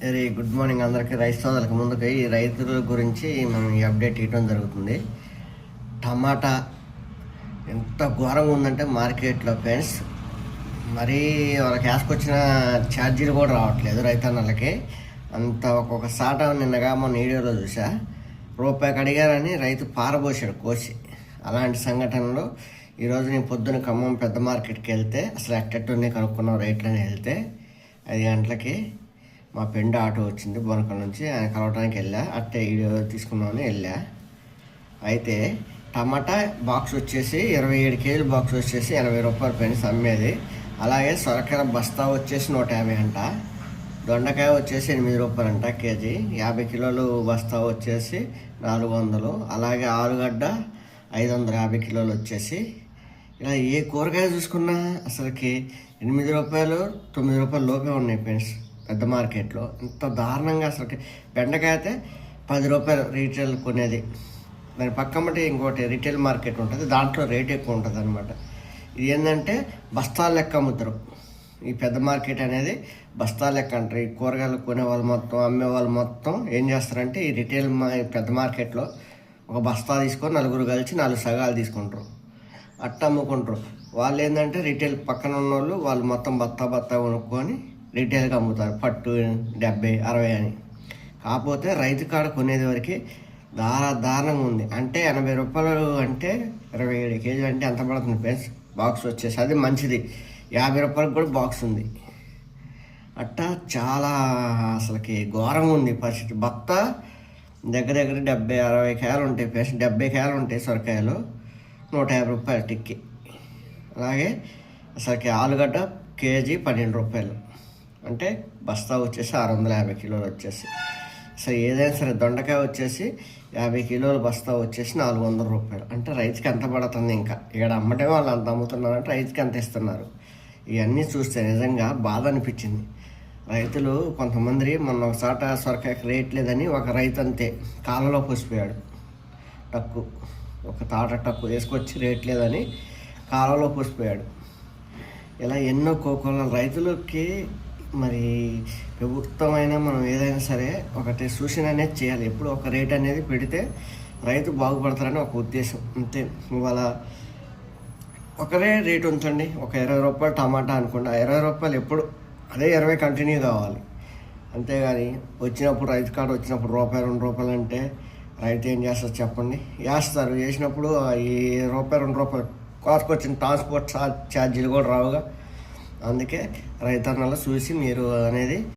Very good morning అందరికీ. రైతు సోదరులకు ముందుకు ఈ రైతుల గురించి మనం ఈ అప్డేట్ ఇవ్వడం జరుగుతుంది. టమాటా ఎంత ఘోరంగా ఉందంటే మార్కెట్లో ఫ్రెండ్స్, మరీ వాళ్ళకి వేసుకొచ్చిన ఛార్జీలు కూడా రావట్లేదు రైతన్నలకి. అంత ఒక్కొక్క సాట నిన్నగా మొన్న వీడియోలో చూసా, రూపాయికి అడిగారని రైతు పారబోసాడు కోసి. అలాంటి సంఘటనలు ఈరోజు నేను పొద్దున్న ఖమ్మం పెద్ద మార్కెట్కి వెళ్తే అసలు ఎట్టెట్టున్నాయి కనుక్కున్నాం రేట్లని. వెళ్తే 5 గంటలకి మా ఫ్రెండ్ ఆటో వచ్చింది బొనకల్ నుంచి, ఆయన కలవడానికి వెళ్ళా. అట్టే వీడియో తీసుకున్నామని వెళ్ళా. అయితే టమాటా బాక్స్ వచ్చేసి 27 కేజీల బాక్స్ వచ్చేసి 80 రూపాయలు ఫ్రెండ్స్ అమ్మేది. అలాగే సొరకాయ బస్తా వచ్చేసి 150 అంట. దొండకాయ వచ్చేసి 8 రూపాయలు అంట కేజీ. 50 కిలోలు బస్తా వచ్చేసి 400. అలాగే ఆలుగడ్డ 550 కిలోలు వచ్చేసి. ఇలా ఏ కూరగాయ చూసుకున్నా అసలుకి 8 రూపాయలు 9 రూపాయలు లోపే ఉన్నాయి ఫ్రెండ్స్ పెద్ద మార్కెట్లో. ఇంత దారుణంగా అసలుకి. బెండకాయ అయితే 10 రూపాయలు రీటైల్ కొనేది. దాని పక్కమ్మటి ఇంకోటి రీటైల్ మార్కెట్ ఉంటుంది, దాంట్లో రేట్ ఎక్కువ ఉంటుంది అనమాట. ఇది ఏంటంటే బస్తాల లెక్క అమ్ముతారు. ఈ పెద్ద మార్కెట్ అనేది బస్తాల లెక్క అంటారు. ఈ కూరగాయలు కొనేవాళ్ళు మొత్తం, అమ్మేవాళ్ళు మొత్తం ఏం చేస్తారంటే ఈ రిటైల్ పెద్ద మార్కెట్లో ఒక బస్తా తీసుకొని 4 కలిసి 4 సగాలు తీసుకుంటారు, అట్ట అమ్ముకుంటారు. వాళ్ళు ఏంటంటే రిటైల్ పక్కన ఉన్న వాళ్ళు మొత్తం బత్తా కొనుక్కొని రిటైల్గా అమ్ముతారు. పట్టు 70, 60 అని. కాకపోతే రైతు కాడ కొనేది వరకు దారుణంగా ఉంది. అంటే 80 రూపాయలు అంటే 27 కేజీలు అంటే ఎంత పడుతుంది ఫ్రెండ్స్ బాక్స్ వచ్చేసి. అది మంచిది. 50 రూపాయలకు కూడా బాక్స్ ఉంది. అట్టా చాలా అసలుకి ఘోరంగా ఉంది పరిస్థితి. బత్త దగ్గర 70, 60 కాయలు ఉంటాయి ఫ్రెండ్స్. 70 కాయలు ఉంటాయి సొరకాయలు, 150 రూపాయలు టిక్కి. అలాగే అసలుకి ఆలుగడ్డ కేజీ 12 రూపాయలు. అంటే బస్తా వచ్చేసి 650 కిలోలు వచ్చేసి. అసలు ఏదైనా సరే దొండకాయ వచ్చేసి 50 కిలోల బస్తా వచ్చేసి 400 రూపాయలు. అంటే రైతుకి ఎంత పడుతుంది? ఇంకా ఇక్కడ అమ్మటమే వాళ్ళు అంత అమ్ముతున్నారంటే రైతుకి ఎంత ఇస్తున్నారు? ఇవన్నీ చూస్తే నిజంగా బాధ అనిపించింది. రైతులు కొంతమంది మొన్న ఒకసాట సొరకాయకి రేట్ లేదని ఒక రైతు అంతే కాలంలో పోసిపోయాడు. ఒక తాట టక్కు వేసుకొచ్చి రేట్ లేదని కాలంలో పోసిపోయాడు. ఇలా ఎన్నో కోకోల రైతులకి మరి ప్రభుత్వమైన మనం ఏదైనా సరే ఒకటి సూచన అనేది చేయాలి. ఎప్పుడు ఒక రేట్ అనేది పెడితే రైతు బాగుపడతారని ఒక ఉద్దేశం అంతే. ఇవాళ ఒకరే రేటు ఉంచండి. ఒక 20 రూపాయలు టమాటా అనుకోండి, ఆ 20 రూపాయలు ఎప్పుడు అదే 20 కంటిన్యూ కావాలి. అంతేగాని వచ్చినప్పుడు రైతు కాడ వచ్చినప్పుడు రూపాయి 2 రూపాయలు అంటే రైతు ఏం చేస్తారు చెప్పండి? వేస్తారు. వేసినప్పుడు ఈ రూపాయి 2 రూపాయలు కోసుకొచ్చిన ట్రాన్స్పోర్ట్ ఛార్జీలు కూడా రావుగా. అందుకే రైతన్నలు చూసి మీరు అనేది